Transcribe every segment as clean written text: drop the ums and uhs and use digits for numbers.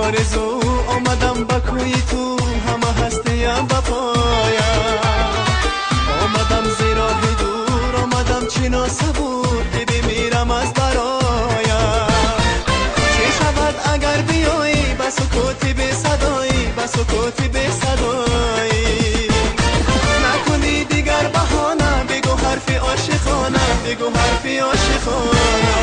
آرزو آمدم با کوی تو، همه هستیم با پایم. آمدم زیر راه دور، آمدم چنا صبور که بمیرم از برایم. چه شود اگر بیایی با سکوتی به صدایی، با سکوتی به صدایی. نکنی دیگر بهانه، بگو حرفی عاشقانه، بگو حرفی عاشقانه.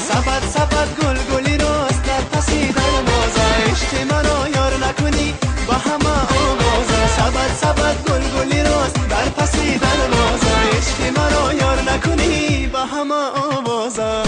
سبد سبد گل گلی راست در پسی دروازه، عشق منو یار نکنی با همه آوازه. سبد سبد گل گلی راست در پسی دروازه، عشق منو یار نکنی با همه آوازه.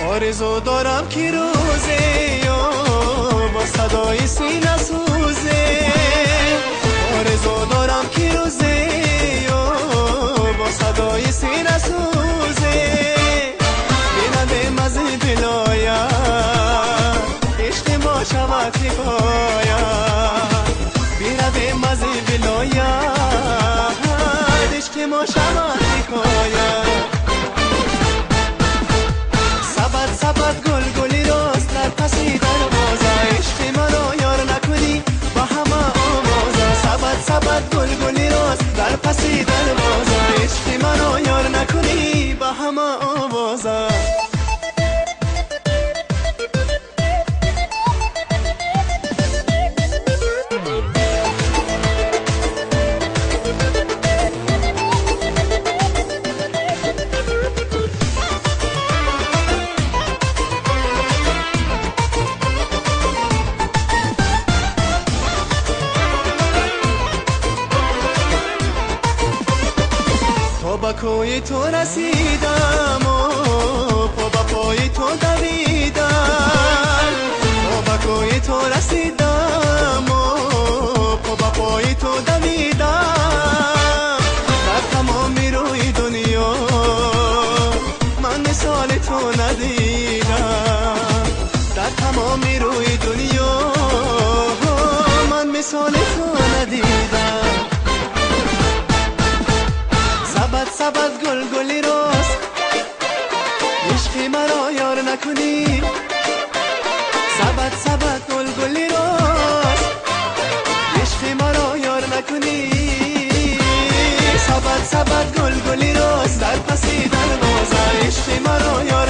آرزو دارم که روزه یا با صدای سینه سوزه. آرزو دارم که روزه یا با صدای سینه سوزه. بینم مزه بلایا عشق ما شود حکایا. بینم مزه بلایا عشق ما شود حکایا. سبد گل گلی راست در پسی دروازه، عشق منو یار نکنی با همه آوازه. سبد سبد گل گلی راست در پسی دروازه، عشق منو یار نکنی با همه آوازه. با کوی تو رسیدم و پا پای تو دویدم. با کوی تو رسیدم و پا پای تو دویدم. در تمام روی دنیا من مثال تو ندیدم. در تمام روی دنیا من مثال تو ندیدم. سبد گل گلی راست عشق مرا یار نکنی. سبد گل گلی راست عشق مرا یار نکنی. سبد گل گلی راست در پسی دروازه، عشق مرا یار